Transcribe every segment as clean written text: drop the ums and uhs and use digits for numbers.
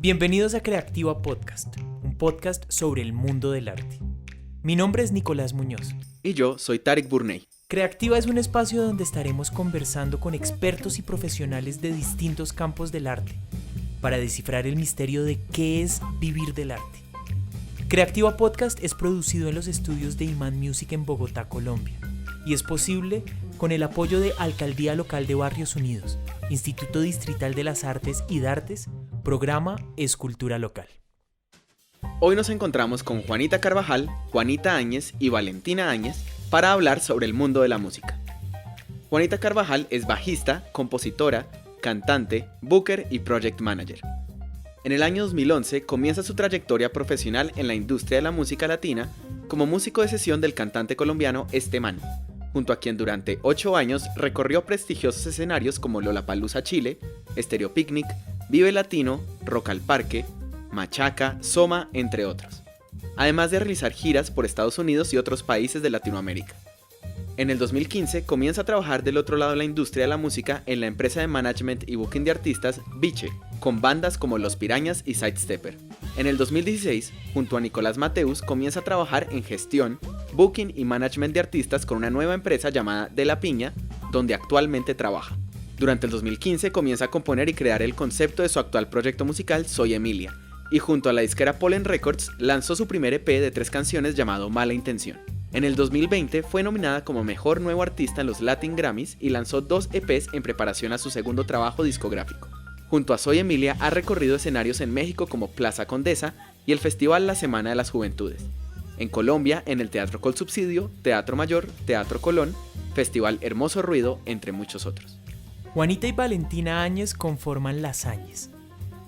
Bienvenidos a Creactiva Podcast, un podcast sobre el mundo del arte. Mi nombre es Nicolás Muñoz. Y yo soy Tarek Burney. Creactiva es un espacio donde estaremos conversando con expertos y profesionales de distintos campos del arte para descifrar el misterio de qué es vivir del arte. Creactiva Podcast es producido en los estudios de Iman Music en Bogotá, Colombia, y es posible con el apoyo de Alcaldía Local de Barrios Unidos, Instituto Distrital de las Artes y Dartes, Programa Escultura Local. Hoy nos encontramos con Juanita Carvajal, Juanita Áñez y Valentina Áñez para hablar sobre el mundo de la música. Juanita Carvajal es bajista, compositora, cantante, booker y project manager. En el año 2011 comienza su trayectoria profesional en la industria de la música latina como músico de sesión del cantante colombiano Este Man, junto a quien durante 8 años recorrió prestigiosos escenarios como Lollapalooza Chile, Estéreo Picnic, Vive Latino, Rock al Parque, Machaca, Soma, entre otros, además de realizar giras por Estados Unidos y otros países de Latinoamérica. En el 2015 comienza a trabajar del otro lado de la industria de la música en la empresa de management y booking de artistas Biche, con bandas como Los Pirañas y Sidestepper. En el 2016, junto a Nicolás Mateus, comienza a trabajar en gestión, booking y management de artistas con una nueva empresa llamada De la Piña, donde actualmente trabaja. Durante el 2015 comienza a componer y crear el concepto de su actual proyecto musical Soy Emilia, y junto a la disquera Pollen Records lanzó su primer EP de 3 canciones llamado Mala Intención. En el 2020 fue nominada como Mejor Nuevo Artista en los Latin Grammys y lanzó 2 EPs en preparación a su segundo trabajo discográfico. Junto a Soy Emilia ha recorrido escenarios en México como Plaza Condesa y el Festival La Semana de las Juventudes. En Colombia, en el Teatro Colsubsidio, Teatro Mayor, Teatro Colón, Festival Hermoso Ruido, entre muchos otros. Juanita y Valentina Áñez conforman Las Áñez,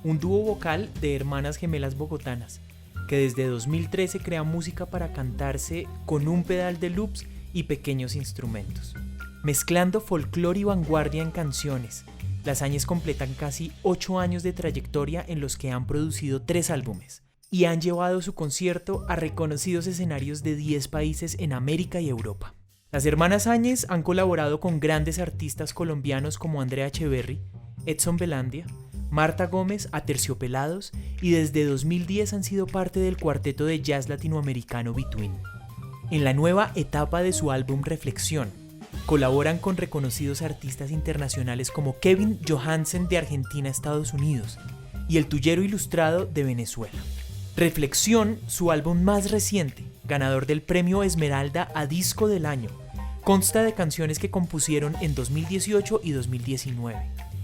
un dúo vocal de hermanas gemelas bogotanas, que desde 2013 crea música para cantarse con un pedal de loops y pequeños instrumentos. Mezclando folclore y vanguardia en canciones, Las Áñez completan casi 8 años de trayectoria en los que han producido 3 álbumes y han llevado su concierto a reconocidos escenarios de 10 países en América y Europa. Las hermanas Áñez han colaborado con grandes artistas colombianos como Andrea Echeverry, Edson Belandia, Marta Gómez, Aterciopelados, y desde 2010 han sido parte del cuarteto de jazz latinoamericano Between. En la nueva etapa de su álbum Reflexión, colaboran con reconocidos artistas internacionales como Kevin Johansen de Argentina, Estados Unidos, y El Tuyero Ilustrado de Venezuela. Reflexión, su álbum más reciente, ganador del premio Esmeralda a Disco del Año, consta de canciones que compusieron en 2018 y 2019,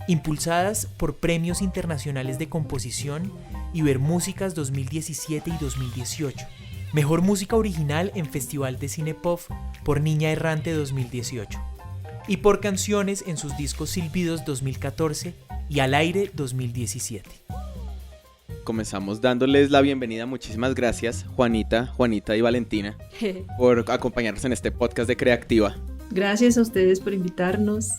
impulsadas por premios internacionales de composición Ibermúsicas 2017 y 2018, Mejor Música Original en Festival de Cine Pop por Niña Errante 2018, y por canciones en sus discos Silbidos 2014 y Al Aire 2017. Comenzamos dándoles la bienvenida. Muchísimas gracias, Juanita y Valentina, por acompañarnos en este podcast de Creactiva. Gracias a ustedes por invitarnos.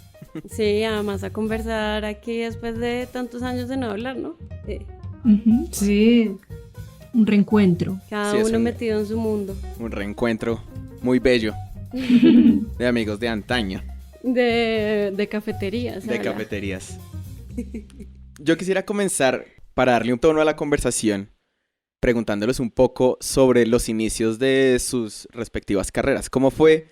Sí, además a conversar aquí después de tantos años de no hablar, ¿no? Sí, un reencuentro. Cada Sí, uno metido en su mundo. Un reencuentro muy bello de amigos de antaño. De cafeterías. De cafeterías. Yo quisiera comenzar, para darle un tono a la conversación, preguntándoles un poco sobre los inicios de sus respectivas carreras. ¿Cómo fue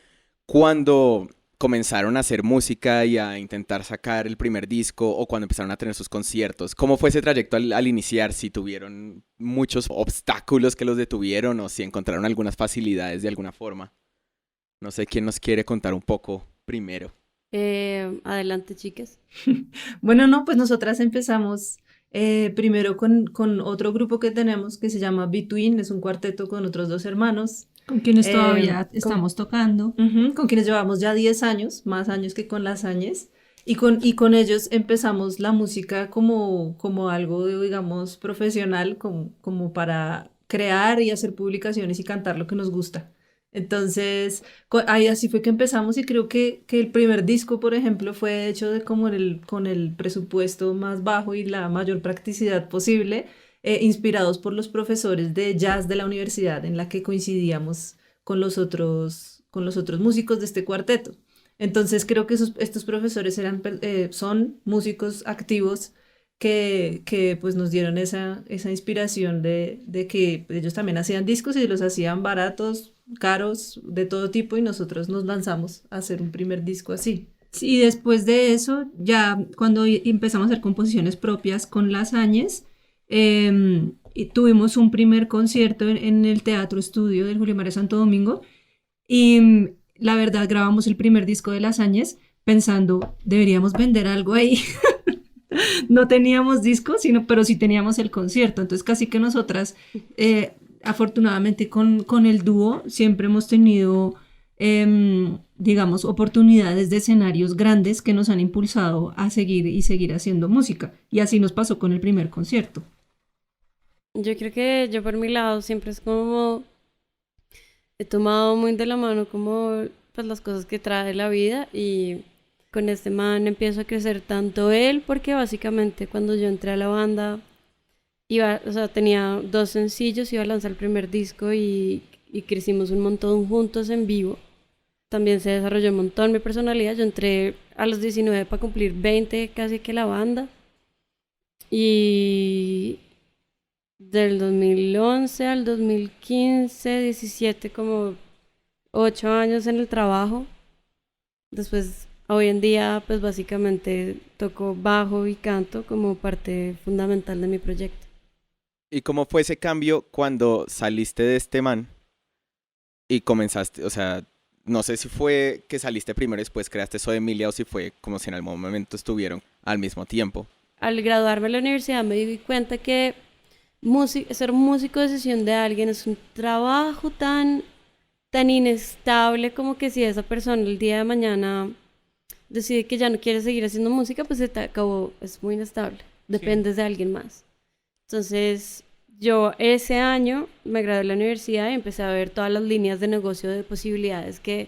cuando comenzaron a hacer música y a intentar sacar el primer disco, o cuando empezaron a tener sus conciertos? ¿Cómo fue ese trayecto al iniciar? Si tuvieron muchos obstáculos que los detuvieron o si encontraron algunas facilidades de alguna forma. No sé quién nos quiere contar un poco primero. Adelante, chicas. Bueno, no, pues nosotras empezamos primero con otro grupo que tenemos que se llama Between, es un cuarteto con otros 2 hermanos. Con quienes todavía estamos tocando. Con quienes llevamos ya 10 años, más años que con Las Áñez. Y con ellos empezamos la música como algo, digamos, profesional, como para crear y hacer publicaciones y cantar lo que nos gusta. Entonces, ahí así fue que empezamos, y creo que el primer disco, por ejemplo, fue hecho con el presupuesto más bajo y la mayor practicidad posible, inspirados por los profesores de jazz de la universidad en la que coincidíamos con los otros músicos de este cuarteto. Entonces creo que estos profesores son músicos activos que pues nos dieron esa inspiración de que ellos también hacían discos y los hacían baratos, caros, de todo tipo, y nosotros nos lanzamos a hacer un primer disco así. Y después de eso, ya cuando empezamos a hacer composiciones propias con Las Áñez, y tuvimos un primer concierto en el Teatro Estudio del Julio Mario Santo Domingo, y la verdad grabamos el primer disco de Las Áñez pensando, deberíamos vender algo ahí. No teníamos discos, pero sí teníamos el concierto. Entonces casi que nosotras, afortunadamente con el dúo, siempre hemos tenido, digamos, oportunidades de escenarios grandes que nos han impulsado a seguir haciendo música. Y así nos pasó con el primer concierto. Yo creo que yo por mi lado siempre es como he tomado muy de la mano como pues las cosas que trae la vida, y con este man empiezo a crecer tanto él porque básicamente cuando yo entré a la banda tenía 2 sencillos, iba a lanzar el primer disco y crecimos un montón juntos en vivo. También se desarrolló un montón mi personalidad. Yo entré a los 19 para cumplir 20 casi que la banda, y del 2011 al 2015, 17, como 8 años en el trabajo. Después, hoy en día, pues básicamente toco bajo y canto como parte fundamental de mi proyecto. ¿Y cómo fue ese cambio cuando saliste de este man y comenzaste? O sea, no sé si fue que saliste primero y después creaste Soy Emilia, o si fue como si en algún momento estuvieron al mismo tiempo. Al graduarme de la universidad me di cuenta que ser músico de sesión de alguien es un trabajo tan inestable, como que si esa persona el día de mañana decide que ya no quiere seguir haciendo música, pues se te acabó, es muy inestable, dependes de alguien más. Entonces yo ese año me gradué de la universidad y empecé a ver todas las líneas de negocio, de posibilidades que,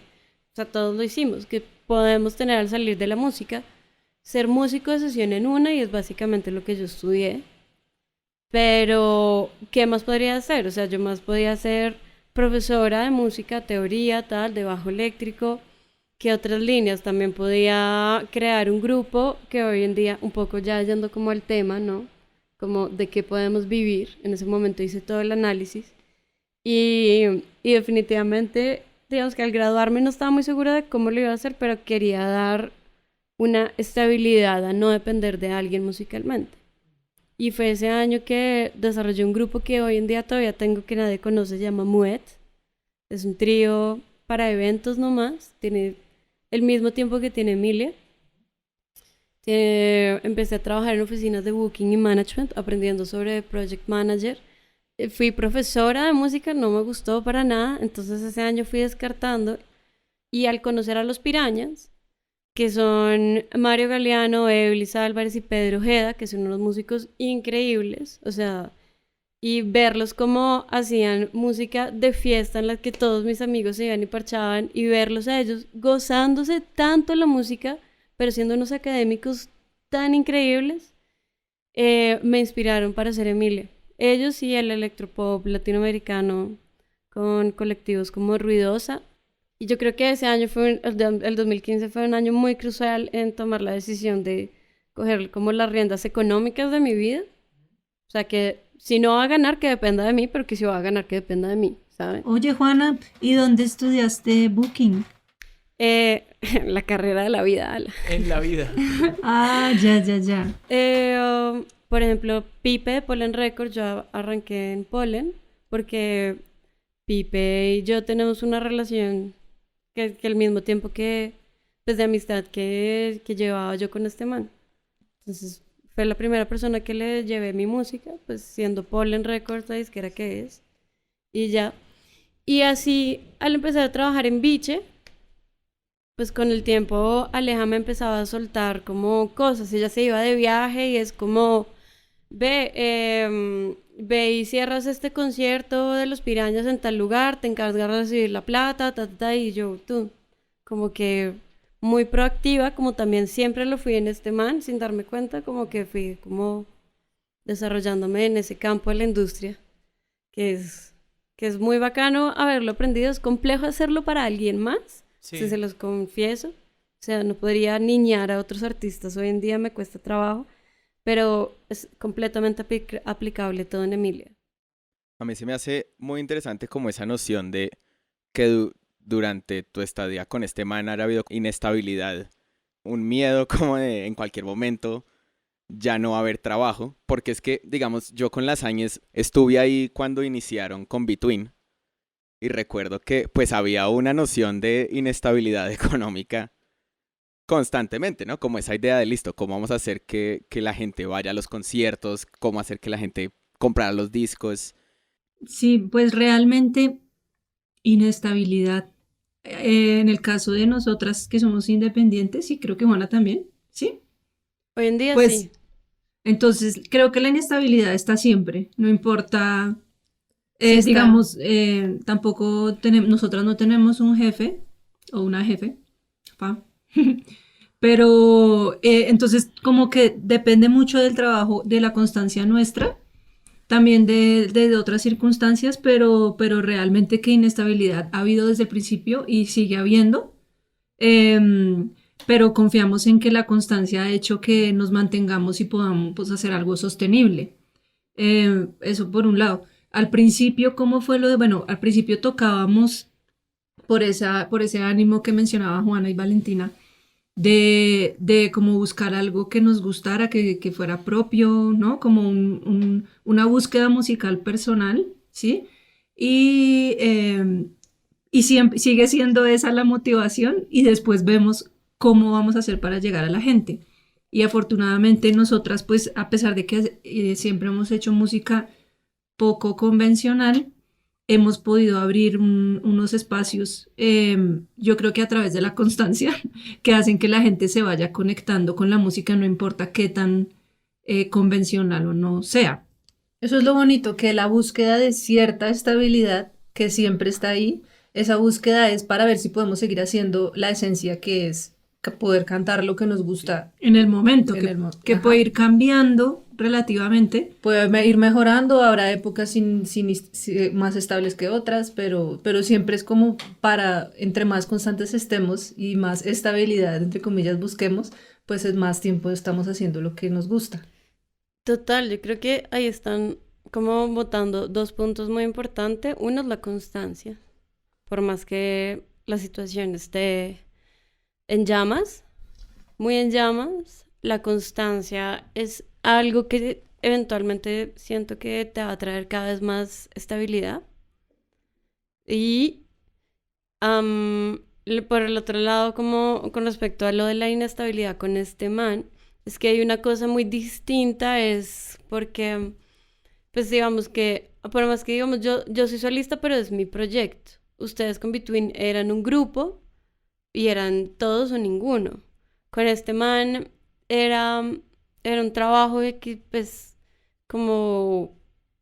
o sea, todos lo hicimos, que podemos tener al salir de la música. Ser músico de sesión en una, y es básicamente lo que yo estudié. Pero, ¿qué más podría hacer? O sea, yo más podía ser profesora de música, teoría, tal, de bajo eléctrico. ¿Qué otras líneas? También podía crear un grupo que hoy en día, un poco ya yendo como al tema, ¿no? Como de qué podemos vivir. En ese momento hice todo el análisis. Y definitivamente, digamos que al graduarme no estaba muy segura de cómo lo iba a hacer, pero quería dar una estabilidad a no depender de alguien musicalmente. Y fue ese año que desarrollé un grupo que hoy en día todavía tengo, que nadie conoce, se llama Muet. Es un trío para eventos nomás, tiene el mismo tiempo que tiene Emilia. Empecé a trabajar en oficinas de booking y management, aprendiendo sobre project manager. Fui profesora de música, no me gustó para nada, entonces ese año fui descartando. Y al conocer a los Pirañas, que son Mario Galeano, Eblis Álvarez y Pedro Ojeda, que son unos músicos increíbles, o sea, y verlos como hacían música de fiesta en la que todos mis amigos se iban y parchaban, y verlos a ellos gozándose tanto la música, pero siendo unos académicos tan increíbles, me inspiraron para hacer Emilia. Ellos y el electropop latinoamericano con colectivos como Ruidosa. Y yo creo que ese año el 2015 fue un año muy crucial en tomar la decisión de coger como las riendas económicas de mi vida. O sea, que si no va a ganar, que dependa de mí, pero que si va a ganar, que dependa de mí, ¿saben? Oye, Juana, ¿y dónde estudiaste booking? La carrera de la vida, Ala. En la vida. Ah, ya. Por ejemplo, Pipe de Pollen Records, yo arranqué en Pollen porque Pipe y yo tenemos una relación que al mismo tiempo que, pues, de amistad que llevaba yo con este man. Entonces fue la primera persona que le llevé mi música, pues siendo Pollen Records la disquera que es, y ya. Y así, al empezar a trabajar en Biche, pues con el tiempo Aleja me empezaba a soltar como cosas. Ella se iba de viaje y es como, ve y cierras este concierto de los Pirañas en tal lugar, te encargas de recibir la plata, y yo, como que muy proactiva, como también siempre lo fui en este man, sin darme cuenta, como que fui como desarrollándome en ese campo de la industria, que es muy bacano haberlo aprendido. Es complejo hacerlo para alguien más, Sí. si se los confieso. O sea, no podría niñar a otros artistas, hoy en día me cuesta trabajo, pero es completamente aplicable todo en Emilia. A mí se me hace muy interesante como esa noción de que durante tu estadía con este man ha habido inestabilidad, un miedo como de en cualquier momento ya no va a haber trabajo, porque es que, digamos, yo con Las Áñez estuve ahí cuando iniciaron con Between y recuerdo que pues había una noción de inestabilidad económica constantemente, ¿no? Como esa idea de listo, cómo vamos a hacer que la gente vaya a los conciertos, cómo hacer que la gente comprara los discos. Sí, pues realmente inestabilidad. En el caso de nosotras que somos independientes, y creo que Juana también, ¿sí? Hoy en día Pues sí. entonces creo que la inestabilidad está siempre, no importa, Sí está. digamos, tampoco tenemos, nosotras no tenemos un jefe o una jefe, pa. Pero entonces como que depende mucho del trabajo, de la constancia nuestra, también de otras circunstancias, pero realmente que inestabilidad ha habido desde el principio y sigue habiendo. Em, pero confiamos en que la constancia ha hecho que nos mantengamos y podamos pues, hacer algo sostenible. Eso por un lado. Al principio, ¿cómo fue lo de? Bueno, al principio tocábamos por ese ánimo que mencionaba Juana y Valentina, de como buscar algo que nos gustara, que fuera propio, ¿no? Como una búsqueda musical personal, ¿sí? Y siempre, sigue siendo esa la motivación y después vemos cómo vamos a hacer para llegar a la gente. Y afortunadamente nosotras, pues a pesar de que siempre hemos hecho música poco convencional, hemos podido abrir unos espacios, yo creo que a través de la constancia, que hacen que la gente se vaya conectando con la música, no importa qué tan convencional o no sea. Eso es lo bonito, que la búsqueda de cierta estabilidad, que siempre está ahí, esa búsqueda es para ver si podemos seguir haciendo la esencia que es poder cantar lo que nos gusta en el momento, que Ajá. puede ir cambiando relativamente. Puede ir mejorando, habrá épocas más estables que otras, pero siempre es como para, entre más constantes estemos y más estabilidad, entre comillas, busquemos, pues es más tiempo estamos haciendo lo que nos gusta. Total, yo creo que ahí están como botando dos puntos muy importantes. Uno es la constancia. Por más que la situación esté en llamas, muy en llamas, la constancia es algo que eventualmente siento que te va a traer cada vez más estabilidad. Y por el otro lado, como con respecto a lo de la inestabilidad con este man, es que hay una cosa muy distinta, es porque, pues digamos que, por más que digamos, yo soy solista, pero es mi proyecto. Ustedes con Between eran un grupo y eran todos o ninguno. Con este man era un trabajo de que, pues, como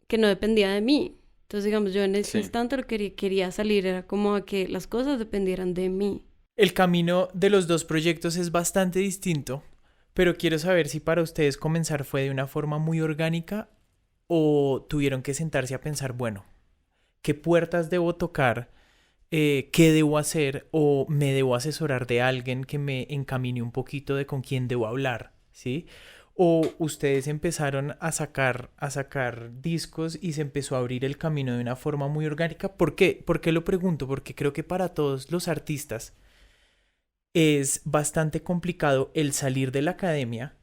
que no dependía de mí. Entonces, digamos, yo en ese Sí. instante lo que quería salir era como a que las cosas dependieran de mí. El camino de los dos proyectos es bastante distinto, pero quiero saber si para ustedes comenzar fue de una forma muy orgánica o tuvieron que sentarse a pensar, bueno, ¿qué puertas debo tocar? ¿Qué debo hacer? ¿O me debo asesorar de alguien que me encamine un poquito de con quién debo hablar? ¿Sí? ¿O ustedes empezaron a sacar discos y se empezó a abrir el camino de una forma muy orgánica? ¿Por qué? ¿Por qué lo pregunto? Porque creo que para todos los artistas es bastante complicado el salir de la academia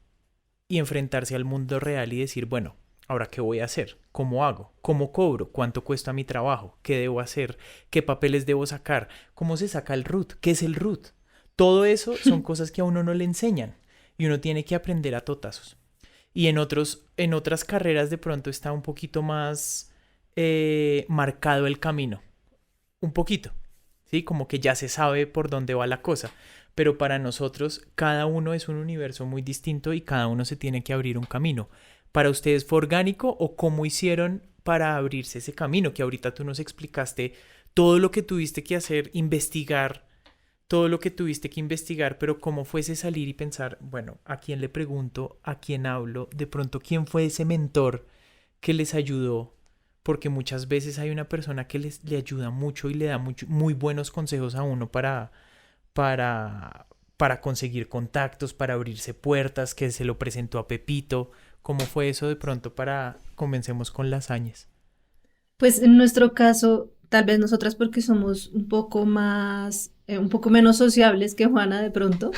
y enfrentarse al mundo real y decir, bueno, ¿ahora qué voy a hacer? ¿Cómo hago? ¿Cómo cobro? ¿Cuánto cuesta mi trabajo? ¿Qué debo hacer? ¿Qué papeles debo sacar? ¿Cómo se saca el RUT? ¿Qué es el RUT? Todo eso son cosas que a uno no le enseñan y uno tiene que aprender a totazos. Y en otras carreras de pronto está un poquito más marcado el camino. Un poquito, ¿sí? Como que ya se sabe por dónde va la cosa. Pero para nosotros cada uno es un universo muy distinto y cada uno se tiene que abrir un camino. ¿Para ustedes fue orgánico o cómo hicieron para abrirse ese camino? Que ahorita tú nos explicaste todo lo que tuviste que hacer, investigar, todo lo que tuviste que investigar, pero cómo fuese salir y pensar, bueno, ¿a quién le pregunto? ¿A quién hablo? De pronto, ¿quién fue ese mentor que les ayudó? Porque muchas veces hay una persona que le ayuda mucho y le da muy buenos consejos a uno para conseguir contactos, para abrirse puertas, que se lo presentó a Pepito. ¿Cómo fue eso de pronto para Comencemos con Lasañas? Pues en nuestro caso, tal vez nosotras porque somos un poco menos sociables que Juana de pronto,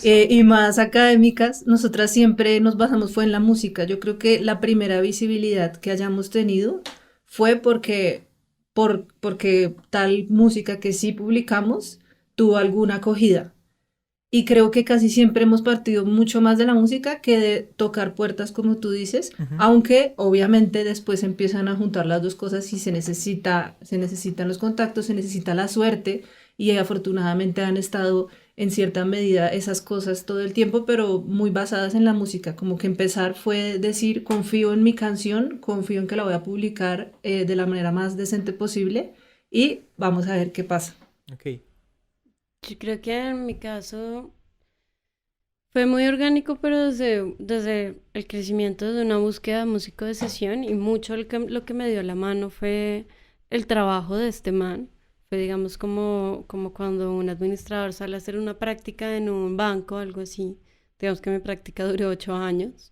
y más académicas, nosotras siempre nos basamos fue en la música. Yo creo que la primera visibilidad que hayamos tenido fue porque tal música que sí publicamos tuvo alguna acogida. Y creo que casi siempre hemos partido mucho más de la música que de tocar puertas, como tú dices, aunque obviamente después empiezan a juntar las dos cosas y se necesitan los contactos, se necesita la suerte y afortunadamente han estado en cierta medida esas cosas todo el tiempo, pero muy basadas en la música, como que empezar fue decir, confío en mi canción, confío en que la voy a publicar de la manera más decente posible y vamos a ver qué pasa. Ok. Yo creo que en mi caso fue muy orgánico, pero desde el crecimiento de una búsqueda de músico de sesión y mucho lo que me dio la mano fue el trabajo de este man. Fue, digamos, como cuando un administrador sale a hacer una práctica en un banco, algo así. Digamos que mi práctica duró 8 años,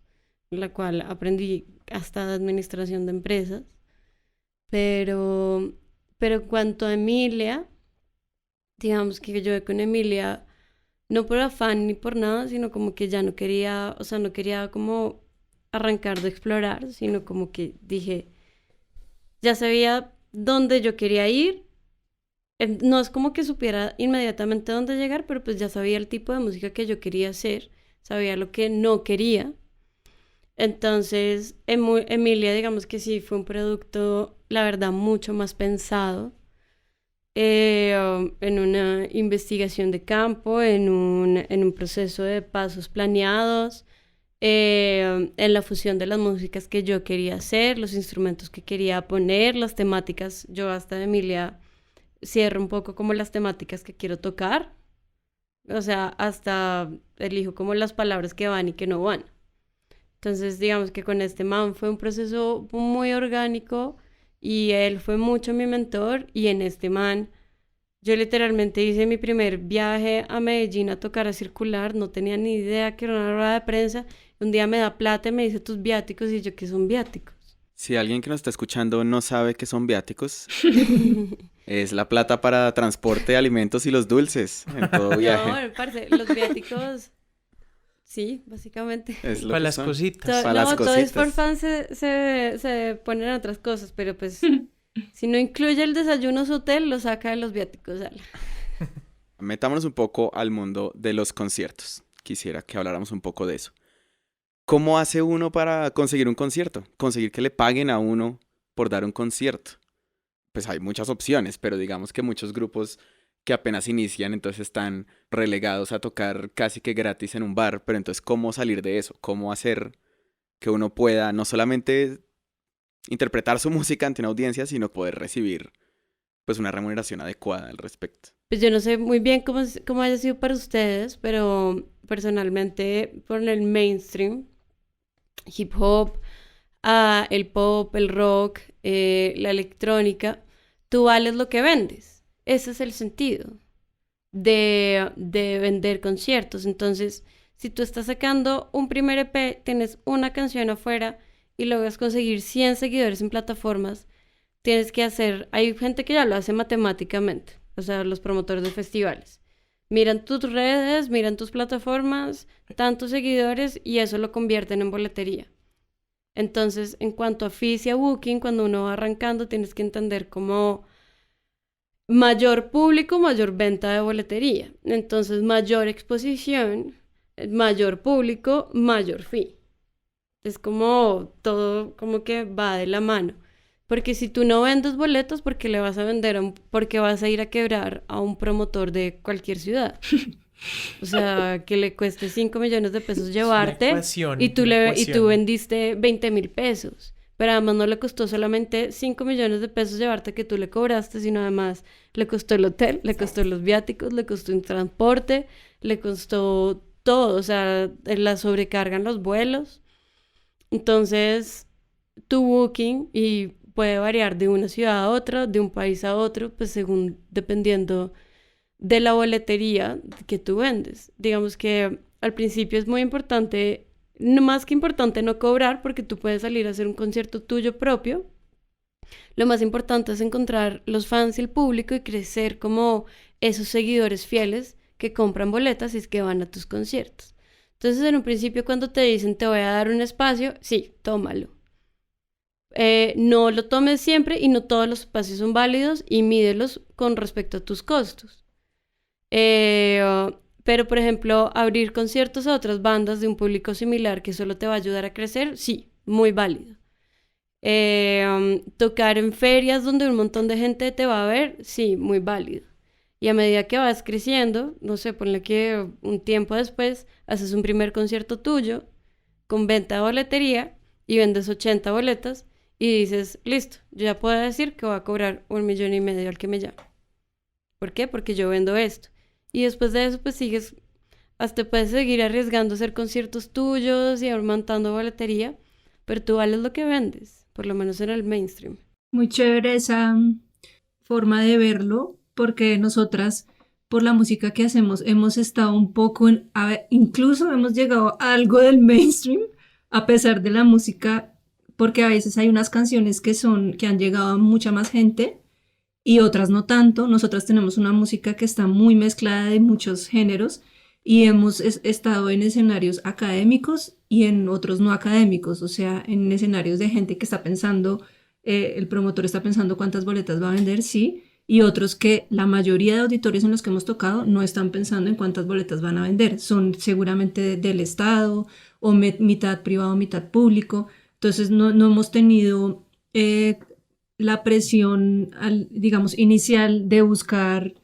en la cual aprendí hasta de administración de empresas. Pero en cuanto a Emilia, digamos que yo con Emilia, no por afán ni por nada, sino como que ya no quería, o sea, no quería como arrancar de explorar, sino como que dije, ya sabía dónde yo quería ir. No es como que supiera inmediatamente dónde llegar, pero pues ya sabía el tipo de música que yo quería hacer, sabía lo que no quería. Entonces, Emilia, digamos que sí, fue un producto, la verdad, mucho más pensado en una investigación de campo, en un proceso de pasos planeados, en la fusión de las músicas que yo quería hacer, los instrumentos que quería poner, las temáticas. Yo hasta de Emilia cierro un poco como las temáticas que quiero tocar, o sea, hasta elijo como las palabras que van y que no van. Entonces, digamos que con este man fue un proceso muy orgánico y él fue mucho mi mentor y en este man yo literalmente hice mi primer viaje a Medellín a tocar a Circular, no tenía ni idea que era una rueda de prensa. Un día me da plata y me dice tus viáticos y yo, ¿qué son viáticos? Si alguien que nos está escuchando no sabe qué son viáticos, es la plata para transporte de alimentos y los dulces en todo viaje. No, parce, los viáticos, sí, básicamente. Es lo Para que las son. cositas. Para las Todo es por cositas. fan se ponen otras cosas, pero pues si no incluye el desayuno su hotel, lo saca de los viáticos. Ala. Metámonos un poco al mundo de los conciertos. Quisiera que habláramos un poco de eso. ¿Cómo hace uno para conseguir un concierto? Conseguir que le paguen a uno por dar un concierto. Pues hay muchas opciones, pero digamos que muchos grupos que apenas inician, entonces están relegados a tocar casi que gratis en un bar, pero entonces ¿cómo salir de eso? ¿Cómo hacer que uno pueda no solamente interpretar su música ante una audiencia, sino poder recibir pues una remuneración adecuada al respecto? Pues yo no sé muy bien cómo haya sido para ustedes, pero personalmente por el mainstream, hip hop, el pop, el rock, la electrónica, tú vales lo que vendes. Ese es el sentido de vender conciertos. Entonces, si tú estás sacando un primer EP, tienes una canción afuera y logras conseguir 100 seguidores en plataformas, tienes que hacer, hay gente que ya lo hace matemáticamente, o sea, los promotores de festivales. Miran tus redes, miran tus plataformas, tantos seguidores y eso lo convierten en boletería. Entonces, en cuanto a fees y a booking, cuando uno va arrancando, tienes que entender como mayor público, mayor venta de boletería. Entonces, mayor exposición, mayor público, mayor fee. Es como todo, como que va de la mano. Porque si tú no vendes boletos, ¿por qué le vas a vender porque vas a ir a quebrar a un promotor de cualquier ciudad? O sea, que le cueste 5 millones de pesos llevarte y tú vendiste 20,000 pesos. Pero además no le costó solamente 5 millones de pesos llevarte que tú le cobraste, sino además le costó el hotel, le costó los viáticos, le costó un transporte, le costó todo. O sea, la sobrecargan los vuelos. Entonces, tu booking y puede variar de una ciudad a otra, de un país a otro, pues dependiendo de la boletería que tú vendes. Digamos que al principio es muy importante más que importante no cobrar, porque tú puedes salir a hacer un concierto tuyo propio. Lo más importante es encontrar los fans y el público y crecer como esos seguidores fieles que compran boletas y es que van a tus conciertos. Entonces, en un principio, cuando te dicen te voy a dar un espacio, sí, tómalo. No lo tomes siempre y no todos los espacios son válidos y mídelos con respecto a tus costos. Pero, por ejemplo, abrir conciertos a otras bandas de un público similar que solo te va a ayudar a crecer, sí, muy válido. Tocar en ferias donde un montón de gente te va a ver, sí, muy válido. Y a medida que vas creciendo, no sé, ponle que un tiempo después haces un primer concierto tuyo con venta de boletería y vendes 80 boletas y dices, listo, yo ya puedo decir que voy a cobrar 1,5 millones al que me llame. ¿Por qué? Porque yo vendo esto. Y después de eso, pues sigues, hasta puedes seguir arriesgando a hacer conciertos tuyos y aumentando boletería, pero tú vales lo que vendes, por lo menos en el mainstream. Muy chévere esa forma de verlo, porque nosotras, por la música que hacemos, hemos estado un poco incluso hemos llegado a algo del mainstream, a pesar de la música, porque a veces hay unas canciones que han llegado a mucha más gente y otras no tanto. Nosotras tenemos una música que está muy mezclada de muchos géneros y hemos estado en escenarios académicos y en otros no académicos, o sea, en escenarios de gente que está pensando, el promotor está pensando cuántas boletas va a vender, sí, y otros que la mayoría de auditorios en los que hemos tocado no están pensando en cuántas boletas van a vender, son seguramente del Estado o mitad privado, mitad público. Entonces no hemos tenido la presión, digamos, inicial de buscar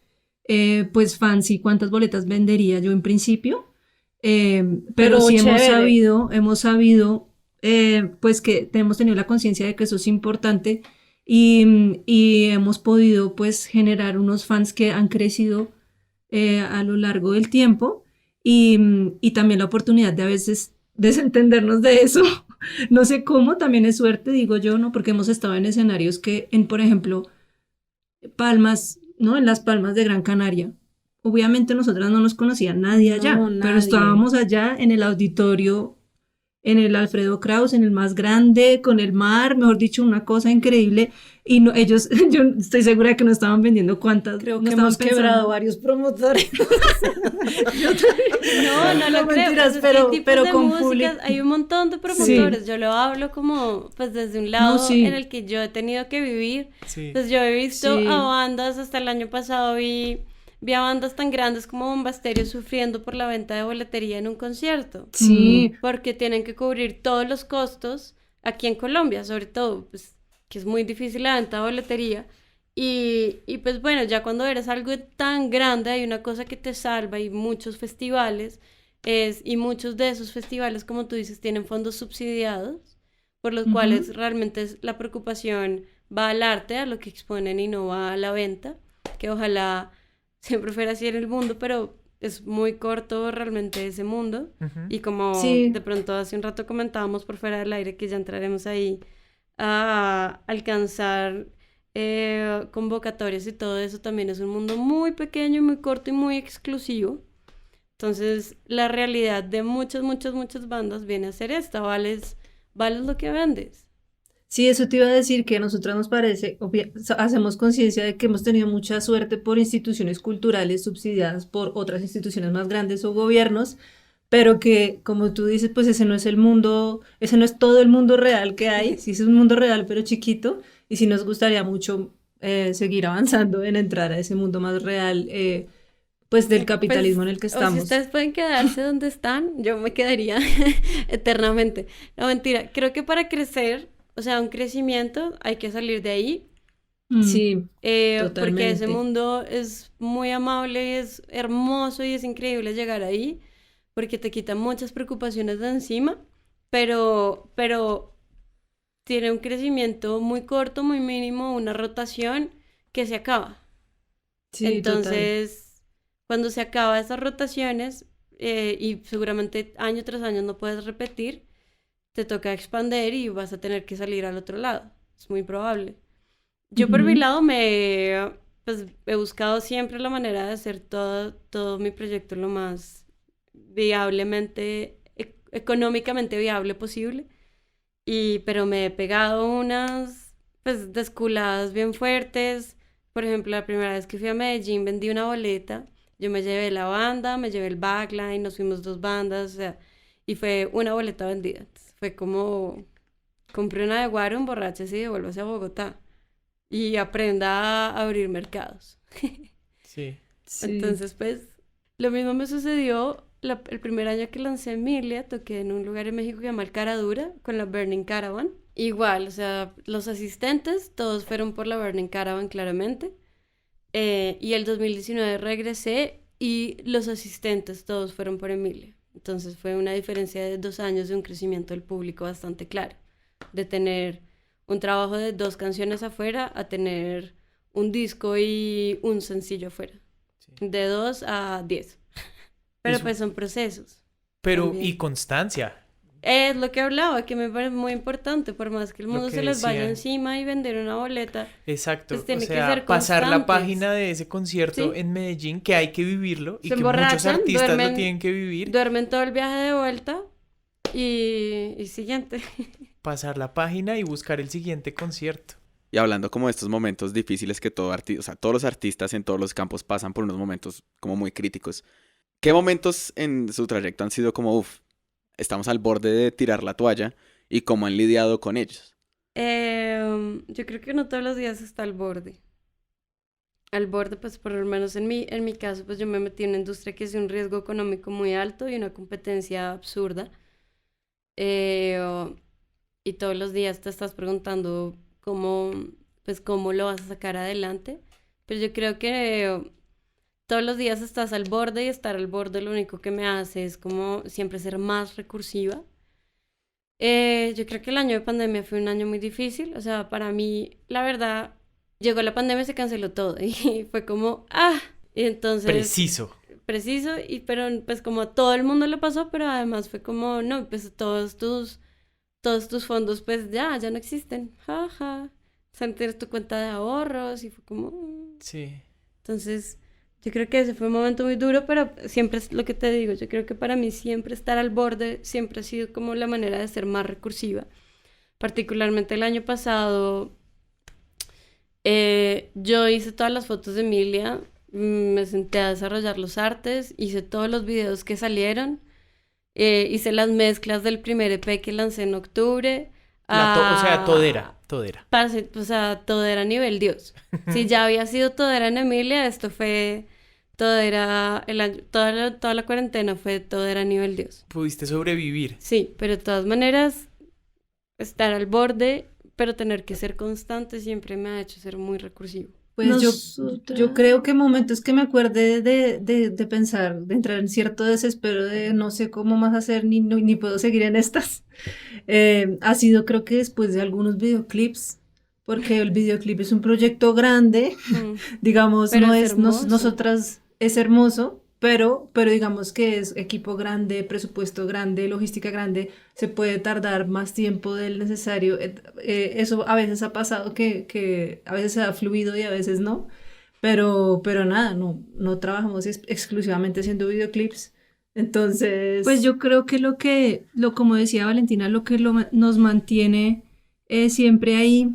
pues fans y cuántas boletas vendería yo en principio, pero sí hemos sabido pues que hemos tenido la conciencia de que eso es importante y hemos podido pues generar unos fans que han crecido a lo largo del tiempo y también la oportunidad de a veces desentendernos de eso. No sé cómo, también es suerte, digo yo, ¿no? Porque hemos estado en escenarios por ejemplo, Palmas, ¿no? En las Palmas de Gran Canaria. Obviamente nosotras no nos conocía nadie allá, pero estábamos allá en el auditorio, en el Alfredo Kraus, en el más grande, con el mar, mejor dicho, una cosa increíble. Y no, ellos, yo estoy segura de que no estaban vendiendo cuántas. Creo no que hemos quebrado varios promotores. No lo creo. Mentiras, Pues pero con público hay un montón de promotores. Sí. Yo lo hablo como, pues desde un lado en el que yo he tenido que vivir. Sí. Pues yo he visto a bandas, hasta el año pasado vi a bandas tan grandes como Bomba Estéreo sufriendo por la venta de boletería en un concierto. Sí. Porque tienen que cubrir todos los costos aquí en Colombia, sobre todo, pues, que es muy difícil la venta de boletería. Y pues bueno, ya cuando eres algo tan grande, hay una cosa que te salva y muchos festivales, y muchos de esos festivales, como tú dices, tienen fondos subsidiados, por los cuales realmente la preocupación va al arte, a lo que exponen y no va a la venta, que ojalá siempre fuera así en el mundo, pero es muy corto realmente ese mundo. Y como de pronto hace un rato comentábamos por fuera del aire, que ya entraremos ahí a alcanzar convocatorias y todo eso, también es un mundo muy pequeño y muy corto y muy exclusivo. Entonces la realidad de muchas bandas viene a ser esta: vales lo que vendes. Sí, eso te iba a decir, que a nosotros nos parece, hacemos conciencia de que hemos tenido mucha suerte por instituciones culturales subsidiadas por otras instituciones más grandes o gobiernos, pero que, como tú dices, pues ese no es el mundo, ese no es todo el mundo real que hay. Sí, es un mundo real, pero chiquito, y sí nos gustaría mucho seguir avanzando en entrar a ese mundo más real, pues del capitalismo en el que estamos. O si ustedes pueden quedarse donde están, yo me quedaría eternamente. No, mentira, creo que para crecer, o sea, un crecimiento, hay que salir de ahí. Sí, totalmente. Porque ese mundo es muy amable, es hermoso y es increíble llegar ahí, porque te quita muchas preocupaciones de encima, pero tiene un crecimiento muy corto, muy mínimo, una rotación que se acaba. Sí, entonces, cuando se acaban esas rotaciones, y seguramente año tras año no puedes repetir, te toca expandir y vas a tener que salir al otro lado. Es muy probable. Yo por mi lado pues, he buscado siempre la manera de hacer todo mi proyecto lo más viablemente económicamente viable posible. Pero me he pegado unas pues desculadas bien fuertes. Por ejemplo, la primera vez que fui a Medellín vendí una boleta. Yo me llevé la banda, me llevé el backline, nos fuimos 2 bandas, o sea, y fue una boleta vendida. Entonces, fue como, compré una de Guaro, emborráchese y devuélvase a Bogotá. Y aprenda a abrir mercados. Sí. Sí. Entonces, pues, lo mismo me sucedió el primer año que lancé Emilia, toqué en un lugar en México que se llama El Cara Dura, con la Burning Caravan. Igual, o sea, los asistentes, todos fueron por la Burning Caravan, claramente. Y el 2019 regresé y los asistentes, todos fueron por Emilia. Entonces fue una diferencia de 2 años de un crecimiento del público bastante claro. De tener un trabajo de 2 canciones afuera a tener un disco y un sencillo afuera. Sí. De 2 a 10. Pero Eso. pues son procesos. Pero, También. y constancia. Es lo que hablaba, que me parece muy importante, por más que el Lo mundo que se les vaya decían. encima y vender una boleta. Exacto. Pues tiene o que sea, ser pasar la constantes. página de ese concierto Sí. en Medellín, que hay que vivirlo y Se que muchos emborrachan, artistas lo duermen- tienen que vivir. Duermen todo el viaje de vuelta y siguiente. Pasar la página y buscar el siguiente concierto. Y hablando como de estos momentos difíciles que o sea, todos los artistas en todos los campos pasan por unos momentos como muy críticos. ¿Qué momentos en su trayecto han sido como, estamos al borde de tirar la toalla y cómo han lidiado con ellos? Yo creo que no todos los días está al borde. Al borde, pues por lo menos en mi caso, pues yo me metí en una industria que es un riesgo económico muy alto y una competencia absurda. Y todos los días te estás preguntando cómo lo vas a sacar adelante. Pero yo creo que todos los días estás al borde y estar al borde lo único que me hace es como siempre ser más recursiva. Yo creo que el año de pandemia fue un año muy difícil. O sea, para mí, la verdad, llegó la pandemia y se canceló todo. Y fue como, y entonces... Preciso, pero pues como a todo el mundo le pasó, pero además fue como, no, pues todos tus fondos pues ya no existen, jaja. O sea, tienes tu cuenta de ahorros y fue como... Sí. Entonces, yo creo que ese fue un momento muy duro, pero siempre es lo que te digo, yo creo que para mí siempre estar al borde siempre ha sido como la manera de ser más recursiva. Particularmente el año pasado, yo hice todas las fotos de Emilia, me senté a desarrollar los artes, hice todos los videos que salieron, hice las mezclas del primer EP que lancé en octubre. O sea, todera. O sea, todera a nivel Dios. Si ya había sido todera en Emilia, esto fue todera el año, toda la cuarentena fue todera a nivel Dios. Pudiste sobrevivir. Sí, pero de todas maneras, estar al borde, pero tener que ser constante siempre me ha hecho ser muy recursivo. Pues yo creo que momentos que me acuerde de pensar, de entrar en cierto desespero de no sé cómo más hacer ni puedo seguir en estas, ha sido creo que después de algunos videoclips, porque el videoclip es un proyecto grande, digamos, Pero no es es hermoso. nosotras, es hermoso, pero digamos que es equipo grande, presupuesto grande, logística grande, se puede tardar más tiempo del necesario. Eso a veces ha pasado que a veces se ha fluido y a veces no, pero nada, no trabajamos exclusivamente haciendo videoclips. Entonces, pues yo creo que como decía Valentina, lo que nos mantiene siempre ahí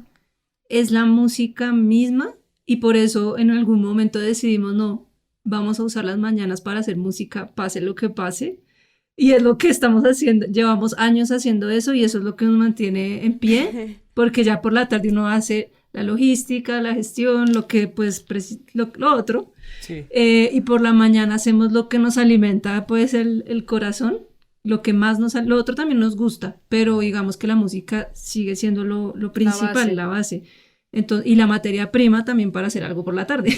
es la música misma, y por eso en algún momento decidimos vamos a usar las mañanas para hacer música, pase lo que pase. Y es lo que estamos haciendo. Llevamos años haciendo eso y eso es lo que nos mantiene en pie, porque ya por la tarde uno hace la logística, la gestión, lo que pues lo otro. Sí. Y por la mañana hacemos lo que nos alimenta, pues el corazón, lo que más lo otro también nos gusta, pero digamos que la música sigue siendo lo principal, la base. Entonces, y la materia prima también para hacer algo por la tarde.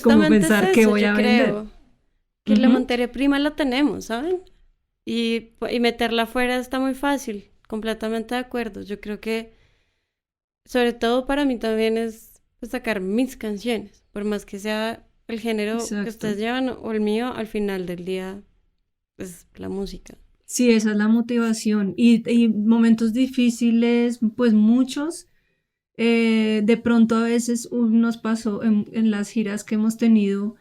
Como pensar es qué eso, voy a yo vender. creo que la materia prima la tenemos, ¿saben? Y meterla afuera está muy fácil, completamente de acuerdo. Yo creo que, sobre todo para mí también es sacar mis canciones, por más que sea el género que ustedes llevan o el mío, al final del día es la música. Sí, esa es la motivación. Y momentos difíciles, pues muchos. De pronto a veces nos pasó en las giras que hemos tenido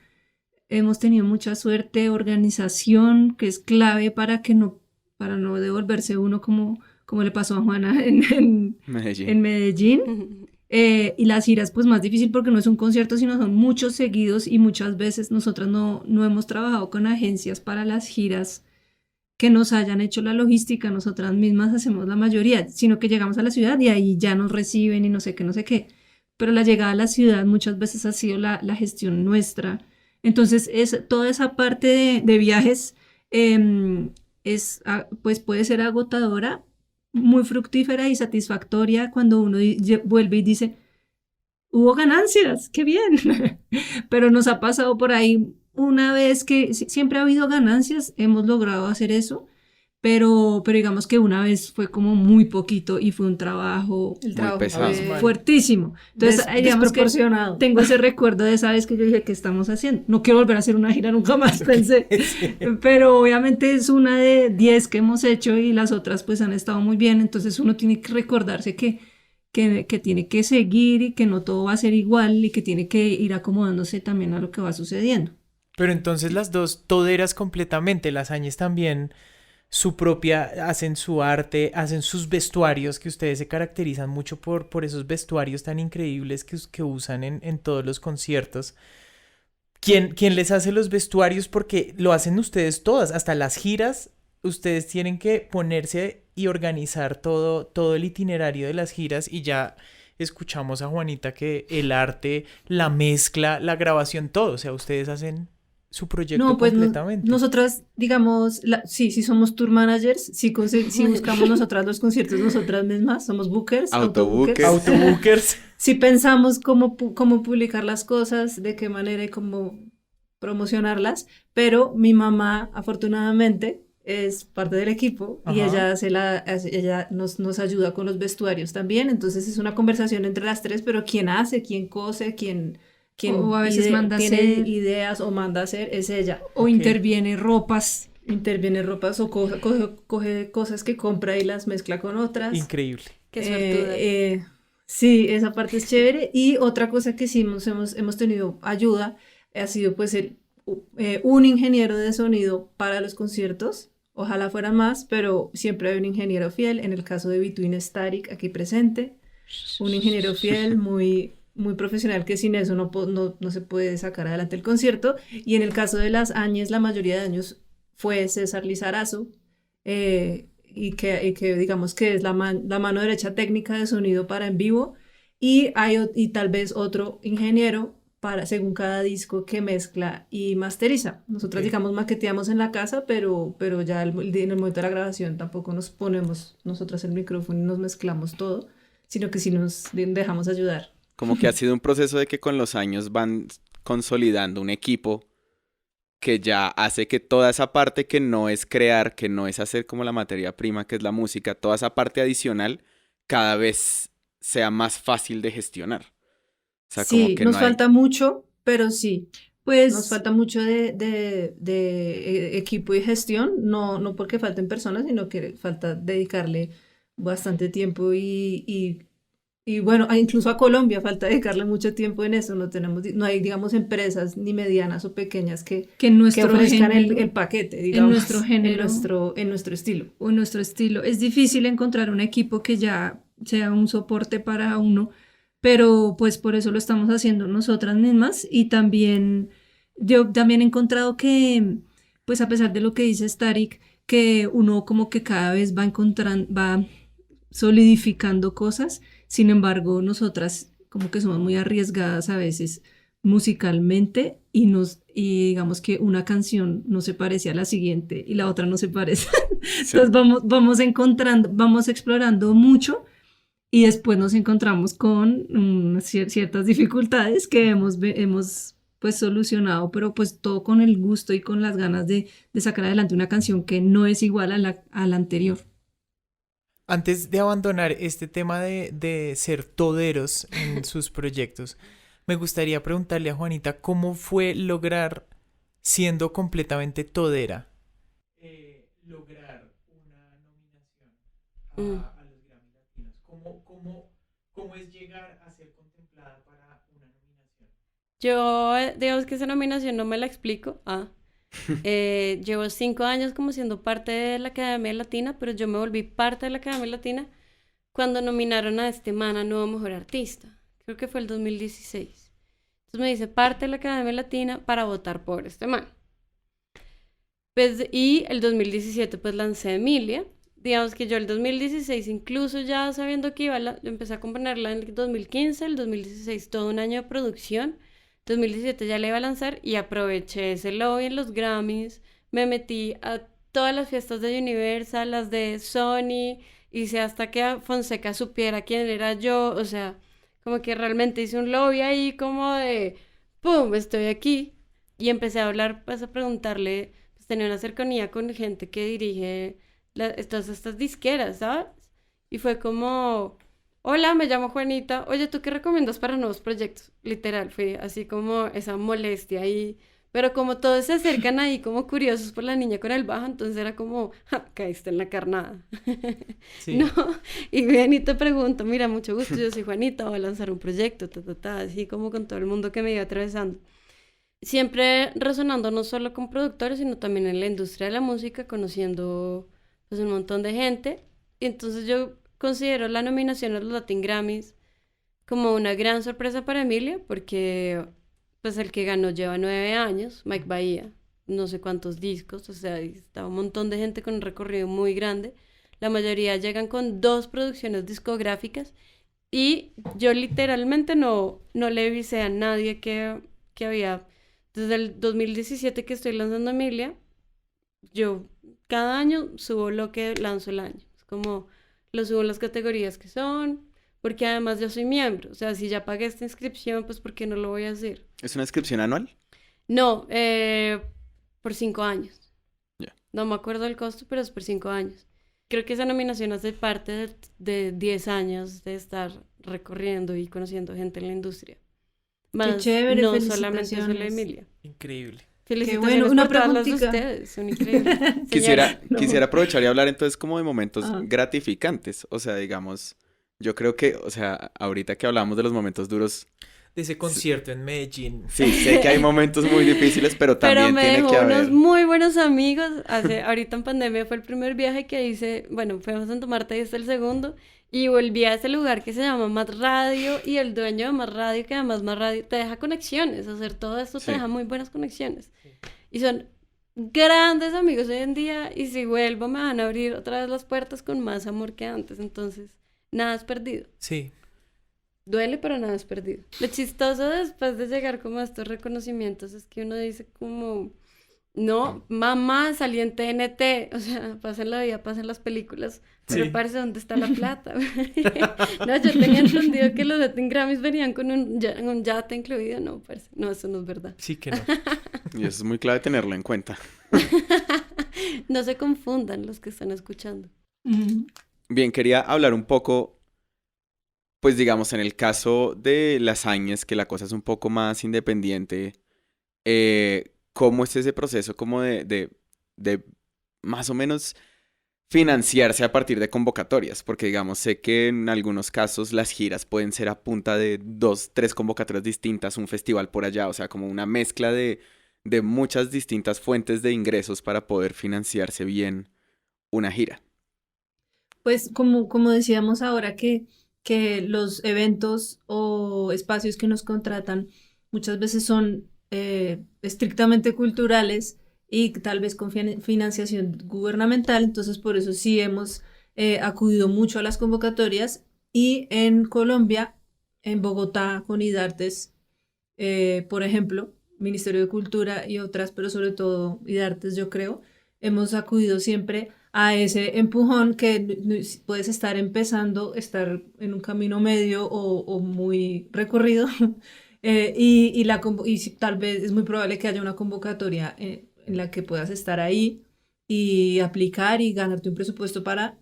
mucha suerte, organización, que es clave para que no para no devolverse uno como le pasó a Juana en Medellín. Medellín. Y las giras pues más difícil porque no es un concierto, sino son muchos seguidos y muchas veces nosotras no hemos trabajado con agencias para las giras que nos hayan hecho la logística, nosotras mismas hacemos la mayoría, sino que llegamos a la ciudad y ahí ya nos reciben y no sé qué. Pero la llegada a la ciudad muchas veces ha sido la gestión nuestra. Entonces toda esa parte de viajes pues puede ser agotadora, muy fructífera y satisfactoria cuando uno vuelve y dice, hubo ganancias, qué bien. Pero nos ha pasado por ahí una vez que siempre ha habido ganancias, hemos logrado hacer eso, pero digamos que una vez fue como muy poquito y fue un trabajo, El trabajo pesado. fue fuertísimo. Entonces, digamos que desproporcionado. tengo ese recuerdo de esa vez que yo dije, ¿qué estamos haciendo? No quiero volver a hacer una gira nunca más, pensé. Pero obviamente es una de 10 que hemos hecho y las otras pues han estado muy bien. Entonces uno tiene que recordarse que tiene que seguir y que no todo va a ser igual y que tiene que ir acomodándose también a lo que va sucediendo. Pero entonces las dos toderas completamente, las Áñez también su propia, hacen su arte, hacen sus vestuarios, que ustedes se caracterizan mucho por esos vestuarios tan increíbles que usan en todos los conciertos. ¿Quién les hace los vestuarios? Porque lo hacen ustedes todas, hasta las giras, ustedes tienen que ponerse y organizar todo el itinerario de las giras y ya escuchamos a Juanita que el arte, la mezcla, la grabación, todo, o sea, ustedes hacen su proyecto No, pues completamente. nosotras, digamos, sí somos tour managers, sí buscamos nosotras los conciertos nosotras mismas, somos bookers, Autobookers. Autobookers. Sí pensamos cómo publicar las cosas, de qué manera y cómo promocionarlas, pero mi mamá, afortunadamente, es parte del equipo y Ajá. ella nos ayuda con los vestuarios también, entonces es una conversación entre las tres, pero quién hace, quién cose, quién O a veces manda tiene hacer. ideas o manda a hacer, es ella. O Ok. interviene ropas. Interviene ropas o coge cosas que compra y las mezcla con otras. Increíble. Qué suertuda. Sí, esa parte es chévere. Y otra cosa que sí hemos tenido ayuda ha sido pues un ingeniero de sonido para los conciertos. Ojalá fueran más, pero siempre hay un ingeniero fiel. En el caso de Between Static, aquí presente, un ingeniero fiel muy, muy profesional que sin eso no se puede sacar adelante el concierto. Y en el caso de las Áñez, la mayoría de años fue César Lizarazo, y que digamos que es la mano derecha técnica de sonido para en vivo, y tal vez otro ingeniero según cada disco que mezcla y masteriza. Nosotras, Ok. digamos, maqueteamos en la casa, pero ya en el momento de la grabación tampoco nos ponemos nosotras el micrófono y nos mezclamos todo, sino que sí nos dejamos ayudar. Como que ha sido un proceso de que con los años van consolidando un equipo que ya hace que toda esa parte que no es crear, que no es hacer como la materia prima, que es la música, toda esa parte adicional, cada vez sea más fácil de gestionar. O sea, como Sí, que nos no hay... falta mucho, pero sí. Pues Nos falta mucho de equipo y gestión, no porque falten personas, sino que falta dedicarle bastante tiempo y bueno, incluso a Colombia falta dedicarle mucho tiempo en eso. No hay, digamos, empresas ni medianas o pequeñas que en nuestro ofrezcan género, el paquete, digamos, nuestro género. en nuestro estilo. o nuestro estilo. Es difícil encontrar un equipo que ya sea un soporte para uno, pero pues por eso lo estamos haciendo nosotras mismas y también yo también he encontrado que pues a pesar de lo que dice Starik, que uno como que cada vez va solidificando cosas, sin embargo nosotras como que somos muy arriesgadas a veces musicalmente y digamos que una canción no se parece a la siguiente y la otra no se parece. Sí. Entonces vamos explorando mucho y después nos encontramos con ciertas dificultades que hemos pues solucionado, pero pues todo con el gusto y con las ganas de sacar adelante una canción que no es igual a la anterior. Antes de abandonar este tema de ser toderos en sus proyectos, me gustaría preguntarle a Juanita cómo fue lograr, siendo completamente todera, lograr una nominación Mm. a los Grammy Latinos. ¿Cómo es llegar a ser contemplada para una nominación? Yo, digamos que esa nominación no me la explico. Llevo 5 años como siendo parte de la Academia Latina, pero yo me volví parte de la Academia Latina cuando nominaron a este man a Nuevo Mejor Artista. Creo que fue el 2016. Entonces me dice parte de la Academia Latina para votar por este man. Pues, y el 2017 pues lancé Emilia. Digamos que yo el 2016, incluso ya sabiendo que empecé a componerla en el 2015, el 2016 todo un año de producción, 2017 ya la iba a lanzar y aproveché ese lobby en los Grammys, me metí a todas las fiestas de Universal, las de Sony, hice hasta que Fonseca supiera quién era yo, o sea, como que realmente hice un lobby ahí como de, ¡pum!, estoy aquí. Y empecé a hablar, pues a preguntarle, pues tenía una cercanía con gente que dirige todas estas disqueras, ¿sabes? Y fue como, hola, me llamo Juanita, oye, ¿tú qué recomiendas para nuevos proyectos? Literal, fue así como esa molestia ahí, pero como todos se acercan ahí como curiosos por la niña con el bajo, entonces era como, ja, caíste en la carnada. Sí. No, y ven y te pregunto, mira, mucho gusto, yo soy Juanita, voy a lanzar un proyecto, así como con todo el mundo que me iba atravesando. Siempre resonando no solo con productores, sino también en la industria de la música, conociendo pues un montón de gente. Y entonces yo considero la nominación a los Latin Grammys como una gran sorpresa para Emilia, porque pues el que ganó lleva 9 años, Mike Bahía, no sé cuántos discos, o sea, está un montón de gente con un recorrido muy grande. La mayoría llegan con 2 producciones discográficas y yo literalmente no le avisé a nadie que había, desde el 2017 que estoy lanzando Emilia, yo cada año subo lo que lanzo el año. Es como lo subo en las categorías que son, porque además yo soy miembro. O sea, si ya pagué esta inscripción, pues ¿por qué no lo voy a hacer? ¿Es una inscripción anual? No, por 5 años. Ya. No me acuerdo el costo, pero es por 5 años. Creo que esa nominación hace parte de 10 años de estar recorriendo y conociendo gente en la industria. Más chévere, no solamente solo felicitaciones. Emilia. Increíble. Felicitaciones bueno, una por todas las de preguntita. ustedes, son increíbles. Quisiera, No. quisiera aprovechar y hablar entonces como de momentos Ajá. gratificantes. O sea, digamos, yo creo que, o sea, ahorita que hablamos de los momentos duros, De ese concierto en Medellín. sí, sé que hay momentos muy difíciles, pero Pero también me tiene dejó que unos haber... muy buenos amigos. Ahorita en pandemia fue el primer viaje que hice. Bueno, fuimos a Santa Marta y este el segundo. Y volví a ese lugar que se llama Más Radio. Y el dueño de Más Radio, que además Más Radio te deja conexiones. Hacer todo esto Sí. te deja muy buenas conexiones. Y son grandes amigos hoy en día. Y si vuelvo, me van a abrir otra vez las puertas con más amor que antes. Entonces, nada es perdido. Sí. Duele, pero nada es perdido. Lo chistoso después de llegar como a estos reconocimientos es que uno dice como, no, mamá, salí en TNT, o sea, pasen la vida, pasen las películas, pero Sí. parece dónde está la plata. No, yo tenía entendido que los Latin Grammys venían con un yate incluido, no, parce, no, eso no es verdad. Sí que no. Y eso es muy clave tenerlo en cuenta. No se confundan los que están escuchando. Ujú. Bien, quería hablar un poco, pues digamos, en el caso de Las Áñez, que la cosa es un poco más independiente, ¿cómo es ese proceso como de más o menos financiarse a partir de convocatorias? Porque digamos, sé que en algunos casos las giras pueden ser a punta de 2, 3 convocatorias distintas, un festival por allá, o sea, como una mezcla de muchas distintas fuentes de ingresos para poder financiarse bien una gira. Pues como decíamos ahora que los eventos o espacios que nos contratan muchas veces son estrictamente culturales y tal vez con financiación gubernamental, entonces por eso sí hemos acudido mucho a las convocatorias y en Colombia, en Bogotá, con IDARTES, por ejemplo, Ministerio de Cultura y otras, pero sobre todo IDARTES, yo creo, hemos acudido siempre a ese empujón que puedes estar empezando, estar en un camino medio o muy recorrido, y tal vez es muy probable que haya una convocatoria en la que puedas estar ahí y aplicar y ganarte un presupuesto para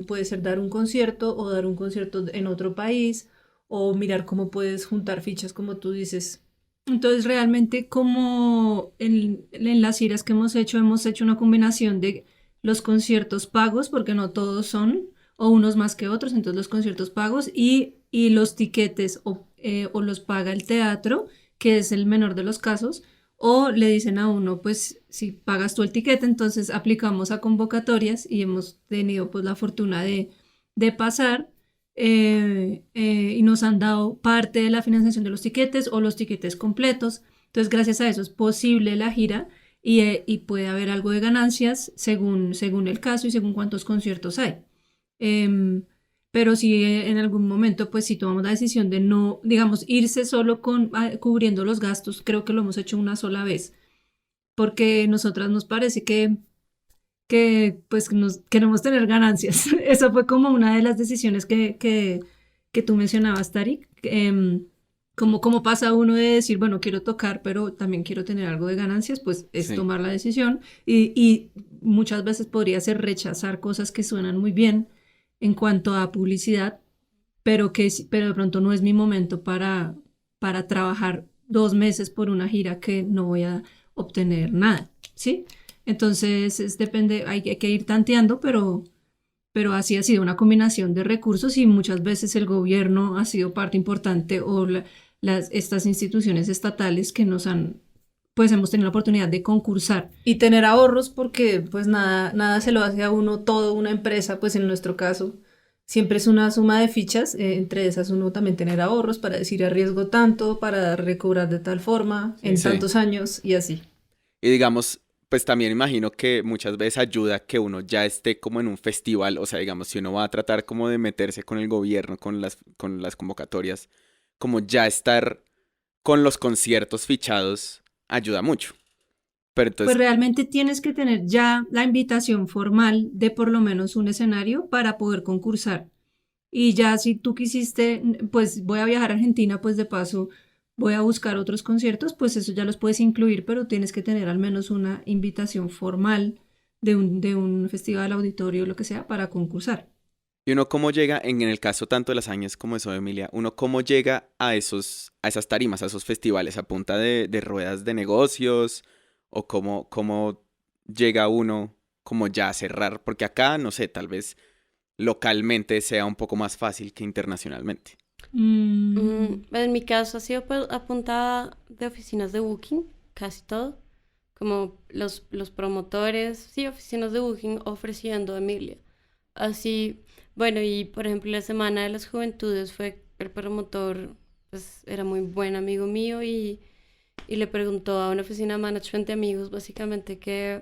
puede ser dar un concierto o dar un concierto en otro país o mirar cómo puedes juntar fichas como tú dices. Entonces realmente como en las giras que hemos hecho una combinación de los conciertos pagos, porque no todos son, o unos más que otros, entonces los conciertos pagos y los tiquetes o los paga el teatro, que es el menor de los casos, o le dicen a uno, pues si pagas tú el tiquete, entonces aplicamos a convocatorias y hemos tenido pues la fortuna de pasar y nos han dado parte de la financiación de los tiquetes o los tiquetes completos. Entonces gracias a eso es posible la gira y puede haber algo de ganancias según el caso y según cuántos conciertos hay. Pero si en algún momento, pues si tomamos la decisión de no, digamos, irse solo cubriendo los gastos, creo que lo hemos hecho una sola vez, porque nosotras nos parece que pues nos queremos tener ganancias. Eso fue como una de las decisiones que tú mencionabas, Tarik. Como pasa uno de decir, bueno, quiero tocar, pero también quiero tener algo de ganancias, pues es tomar la decisión y muchas veces podría ser rechazar cosas que suenan muy bien en cuanto a publicidad, pero de pronto no es mi momento para trabajar 2 meses por una gira que no voy a obtener nada, ¿sí? Entonces depende, hay que ir tanteando, pero así ha sido una combinación de recursos y muchas veces el gobierno ha sido parte importante o estas instituciones estatales que nos han, pues hemos tenido la oportunidad de concursar. Y tener ahorros porque pues nada se lo hace a uno todo, una empresa, pues en nuestro caso siempre es una suma de fichas, entre esas uno también tener ahorros para decir arriesgo tanto, para recobrar de tal forma en tantos años y así. Y digamos, pues también imagino que muchas veces ayuda que uno ya esté como en un festival, o sea, digamos, si uno va a tratar como de meterse con el gobierno, con las convocatorias, como ya estar con los conciertos fichados ayuda mucho. Pero entonces, pues realmente tienes que tener ya la invitación formal de por lo menos un escenario para poder concursar. Y ya si tú quisiste, pues voy a viajar a Argentina, pues de paso voy a buscar otros conciertos, pues eso ya los puedes incluir, pero tienes que tener al menos una invitación formal de un festival, auditorio, lo que sea, para concursar. ¿y uno cómo llega, en el caso tanto de Las Áñez como de Soy Emilia, uno cómo llega a esas tarimas, a esos festivales, a punta de ruedas de negocios, o cómo llega uno como ya a cerrar? Porque acá, no sé, tal vez localmente sea un poco más fácil que internacionalmente. En mi caso ha sido pues, apuntada de oficinas de booking, casi todo, como los promotores, sí, oficinas de booking ofreciendo a Emilia. Así, bueno, y por ejemplo la Semana de las Juventudes fue el promotor, pues era muy buen amigo mío y le preguntó a una oficina de management de amigos básicamente que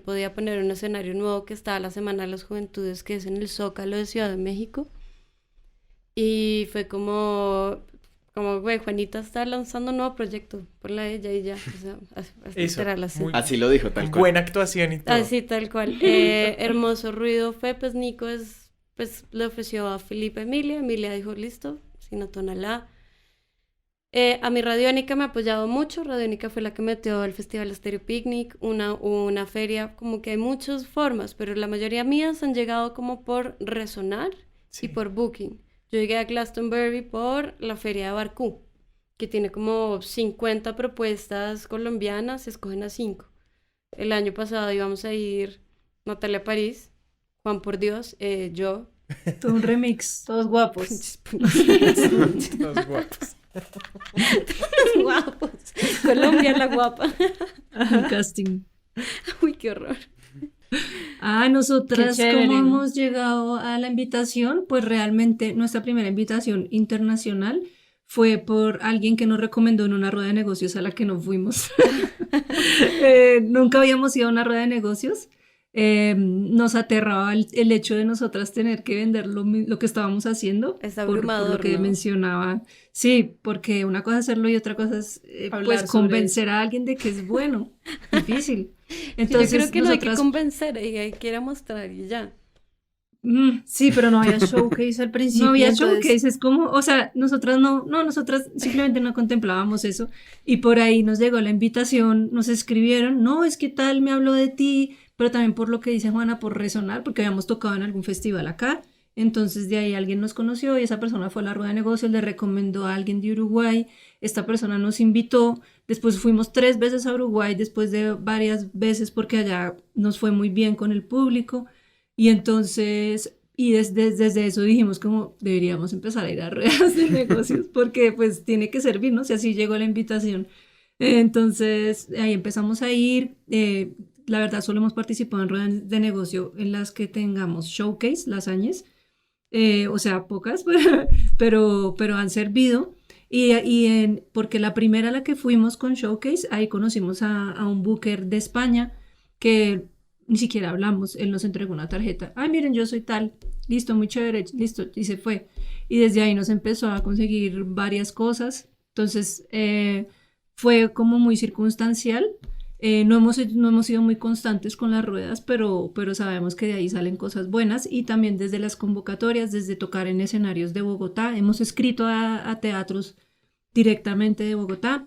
podía poner un escenario nuevo que está la Semana de las Juventudes, que es en el Zócalo de Ciudad de México. Y fue como, güey, Juanita está lanzando un nuevo proyecto, ponla ella y ya, o sea, literal así. Así lo dijo, tal cual. Buena actuación y todo. Así, tal cual. Hermoso ruido fue, pues Nico le ofreció a Felipe Emilia dijo, listo, sin tonalá. A mi Radiónica me ha apoyado mucho. Radiónica fue la que metió el Festival Stereo Picnic, una feria, como que hay muchas formas, pero la mayoría mías han llegado como por Resonar y por Booking. Yo llegué a Glastonbury por la feria de Barcú, que tiene como 50 propuestas colombianas, se escogen a 5. El año pasado íbamos a ir Natalia París, Juan por Dios, yo. Todo un remix, todos guapos. Todos guapos. Guapos. Colombia la guapa. Un casting. Uy, qué horror. Nosotras, Qué chévere. ¿cómo hemos llegado a la invitación? Pues realmente nuestra primera invitación internacional fue por alguien que nos recomendó en una rueda de negocios a la que no fuimos. Nunca habíamos ido a una rueda de negocios. Nos aterraba el hecho de nosotras tener que vender lo que estábamos haciendo. Es por abrumador, lo que ¿no? mencionaba. Sí, porque una cosa es hacerlo y otra cosa es Hablar pues sobre convencer a alguien de que es bueno. Difícil. Entonces, yo creo que no hay que nosotras- convencer, hay que ir a mostrar y ya. Sí, pero no había showcase al principio. No había entonces- showcase, es como, o sea, nosotras nosotras simplemente no contemplábamos eso y por ahí nos llegó la invitación, nos escribieron, no, es que tal me habló de ti, pero también por lo que dice Juana, por Resonar, porque habíamos tocado en algún festival acá, entonces de ahí alguien nos conoció y esa persona fue a la rueda de negocios, le recomendó a alguien de Uruguay, esta persona nos invitó, después fuimos 3 veces a Uruguay, después de varias veces porque allá nos fue muy bien con el público. Y entonces, desde eso dijimos como deberíamos empezar a ir a ruedas de negocios porque pues tiene que servir, ¿no? Si así llegó la invitación. Entonces, ahí empezamos a ir. La verdad, solo hemos participado en ruedas de negocio en las que tengamos showcase, lasañas. O sea, pocas, pero han servido. Porque la primera a la que fuimos con Showcase, ahí conocimos a un booker de España que ni siquiera hablamos, él nos entregó una tarjeta. Ay, miren, yo soy tal, listo, muy chévere, listo, y se fue. Y desde ahí nos empezó a conseguir varias cosas. Entonces, fue como muy circunstancial. No hemos sido muy constantes con las ruedas, pero sabemos que de ahí salen cosas buenas y también desde las convocatorias, desde tocar en escenarios de Bogotá. Hemos escrito a teatros directamente de Bogotá.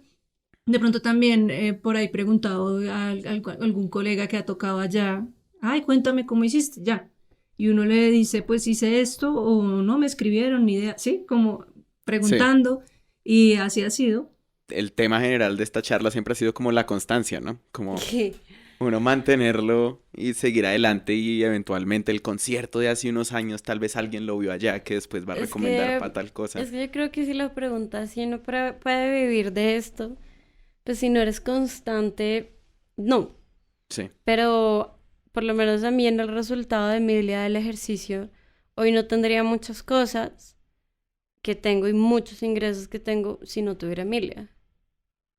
De pronto también por ahí preguntado a algún colega que ha tocado allá, ay, cuéntame cómo hiciste, ya. Y uno le dice, pues hice esto o no me escribieron, ni idea, sí, como Sí. preguntando y así ha sido. El tema general de esta charla siempre ha sido como la constancia, ¿no? Como uno mantenerlo y seguir adelante y eventualmente el concierto de hace unos años tal vez alguien lo vio allá que después va a Es recomendar que, para tal cosa. es que yo creo que si lo preguntas, si uno puede vivir de esto, pues si no eres constante, no. Sí, Pero por lo menos a mí en el resultado de mi día del ejercicio, hoy no tendría muchas cosas que tengo y muchos ingresos que tengo si no tuviera Emilia.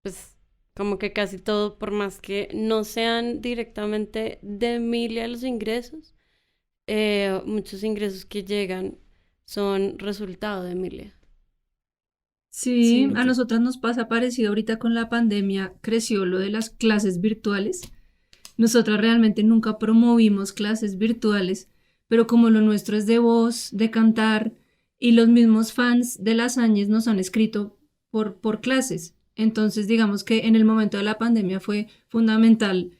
Pues como que casi todo, por más que no sean directamente de Emilia los ingresos, muchos ingresos que llegan son resultado de Emilia. Sí, a ok. nosotras nos pasa parecido ahorita con la pandemia, creció lo de las clases virtuales. Nosotras realmente nunca promovimos clases virtuales, pero como lo nuestro es de voz, de cantar, y los mismos fans de Lasañes nos han escrito por clases. Entonces, digamos que en el momento de la pandemia fue fundamental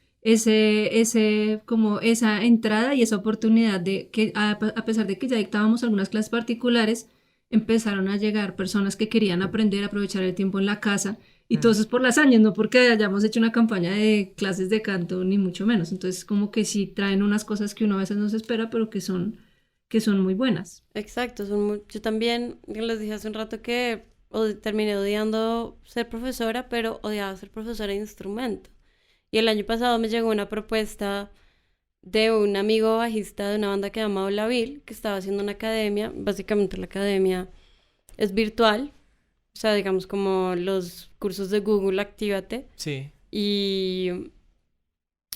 como esa entrada y esa oportunidad de que, a pesar de que ya dictábamos algunas clases particulares, empezaron a llegar personas que querían aprender a aprovechar el tiempo en la casa y todo eso es por Lasañas, no porque hayamos hecho una campaña de clases de canto, ni mucho menos. Entonces, como que sí traen unas cosas que uno a veces no se espera, pero que son muy buenas. Exacto, yo también les dije hace un rato que terminé odiando ser profesora, pero odiaba ser profesora de instrumento. Y el año pasado me llegó una propuesta de un amigo bajista de una banda que se llama Olavil, que estaba haciendo una academia. Básicamente la academia es virtual, o sea, digamos como los cursos de Google, Actívate. Sí. Y,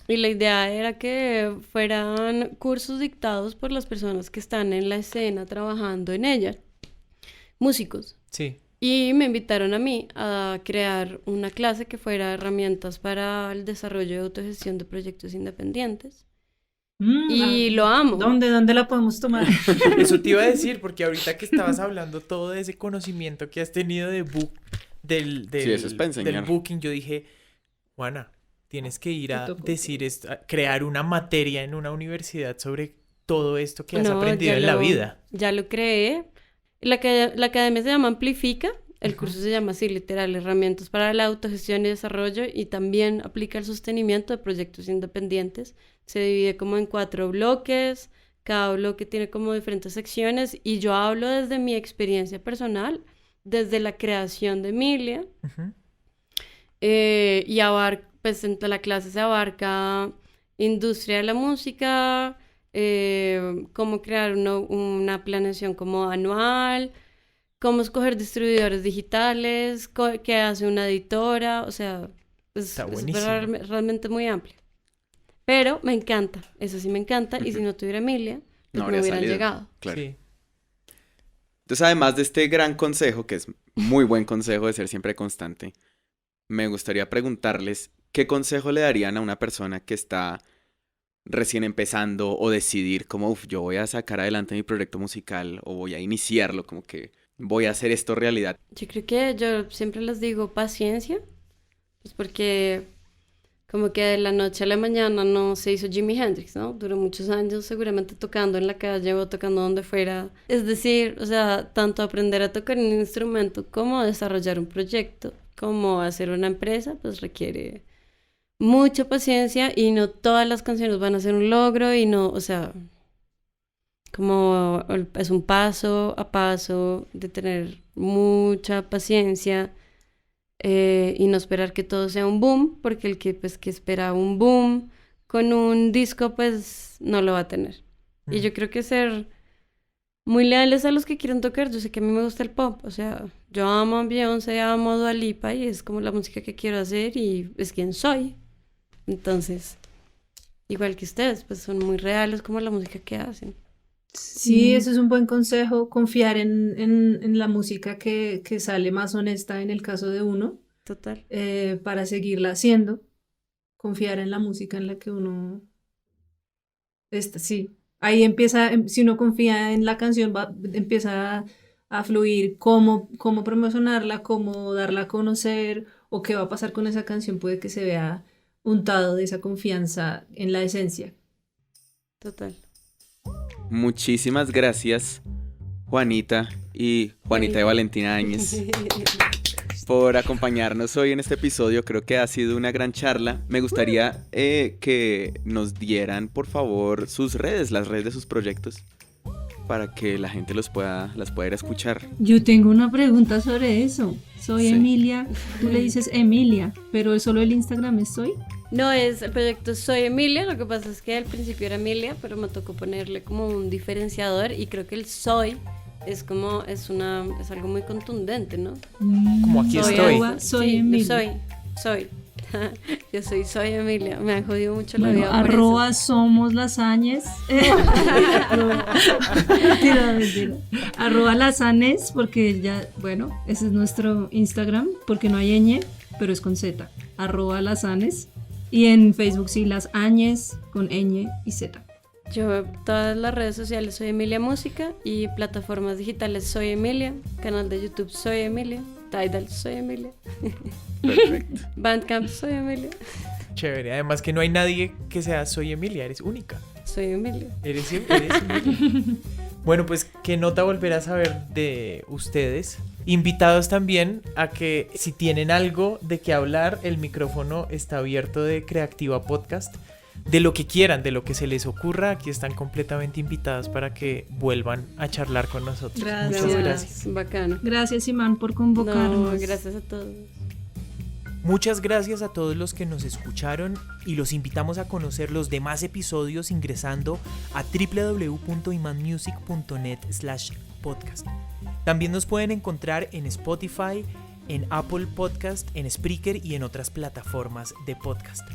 y la idea era que fueran cursos dictados por las personas que están en la escena trabajando en ella, músicos. Sí. Y me invitaron a mí a crear una clase que fuera herramientas para el desarrollo de autogestión de proyectos independientes. Y lo amo. ¿Dónde la podemos tomar? Eso te iba a decir, porque ahorita que estabas hablando todo de ese conocimiento que has tenido de Sí, eso es para del enseñar. booking, yo dije, Juana, tienes que ir Te a tocó. decir esto, a crear una materia en una universidad sobre todo esto que has No, aprendido en la vida. ya lo creé. La academia se llama Amplifica. El curso se llama así, literal, herramientas para la autogestión y desarrollo, y también aplica el sostenimiento de proyectos independientes. Se divide como en 4 bloques, cada bloque tiene como diferentes secciones, y yo hablo desde mi experiencia personal, desde la creación de Emilia, Ujú. pues entre la clase se abarca industria de la música, cómo crear una planeación como anual, cómo escoger distribuidores digitales, qué hace una editora, o sea, Está es buenísimo. realmente muy amplio. Pero me encanta, eso sí me encanta, y si no tuviera Emilia, pues No no habría hubieran salido. llegado. Claro. Sí. Entonces, además de este gran consejo, que es muy buen consejo de ser siempre constante, me gustaría preguntarles qué consejo le darían a una persona que está recién empezando o decidir como, yo voy a sacar adelante mi proyecto musical o voy a iniciarlo, como que voy a hacer esto realidad. Yo creo que yo siempre les digo paciencia, pues porque como que de la noche a la mañana no se hizo Jimi Hendrix, ¿no? Duró muchos años seguramente tocando en la calle o tocando donde fuera. Es decir, o sea, tanto aprender a tocar un instrumento como desarrollar un proyecto, como hacer una empresa, pues requiere mucha paciencia, y no todas las canciones van a ser un logro, y no, o sea, como es un paso a paso de tener mucha paciencia, y no esperar que todo sea un boom, porque el que pues que espera un boom con un disco pues no lo va a tener. Y yo creo que ser muy leales a los que quieren tocar. Yo sé que a mí me gusta el pop, o sea, yo amo a Beyoncé, amo a Dua Lipa y es como la música que quiero hacer y es quien soy. Entonces, igual que ustedes, pues son muy reales como la música que hacen. Sí, eso es un buen consejo, confiar en la música que sale más honesta en el caso de uno, Total. para seguirla haciendo, confiar en la música en la que uno está, sí. Ahí empieza, si uno confía en la canción, empieza a fluir cómo promocionarla, cómo darla a conocer o qué va a pasar con esa canción, puede que se vea untado de esa confianza en la esencia. Total. Muchísimas gracias, Juanita y Valentina Áñez, por acompañarnos hoy en este episodio. Creo que ha sido una gran charla. Me gustaría que nos dieran, por favor, sus redes, las redes de sus proyectos, para que la gente las pueda ir a escuchar. Yo tengo una pregunta sobre eso. Soy Sí. Emilia, tú le dices Emilia, pero solo el Instagram es Soy. No, el proyecto Soy Emilia, lo que pasa es que al principio era Emilia, pero me tocó ponerle como un diferenciador y creo que el soy es como, es algo muy contundente, ¿no? Como aquí Soy estoy. arroba Soy Sí, Emilia. soy. Yo soy Emilia, me han jodido mucho la Bueno, vida por arroba somos las Áñez. Mentira. Arroba las Áñez, porque ya, bueno, ese es nuestro Instagram, porque no hay ñ, pero es con Z. Arroba las Áñez. Y en Facebook sí, las Áñez con ñ y Z. Yo, todas las redes sociales soy Emilia Música y plataformas digitales soy Emilia, canal de YouTube soy Emilia, Tidal soy Emilia, Perfecto. Bandcamp soy Emilia, Chévere. Además que no hay nadie que sea Soy Emilia, eres única. soy Emilia. Eres Emilia. Bueno, pues qué nota volver a saber de ustedes. Invitados también a que si tienen algo de qué hablar, el micrófono está abierto de Creativa Podcast. De lo que quieran, de lo que se les ocurra, aquí están completamente invitadas para que vuelvan a charlar con nosotros. Gracias. Muchas gracias. Bacano. Gracias, Imán, por No, convocarnos. gracias a todos. Muchas gracias a todos los que nos escucharon y los invitamos a conocer los demás episodios ingresando a www.imanmusic.net/podcast. También nos pueden encontrar en Spotify, en Apple Podcast, en Spreaker y en otras plataformas de podcast.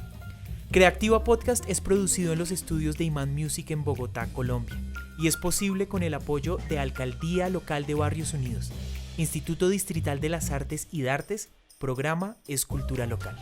Creativa Podcast es producido en los estudios de Iman Music en Bogotá, Colombia, y es posible con el apoyo de Alcaldía Local de Barrios Unidos, Instituto Distrital de las Artes y Dartes, Programa Escultura Local.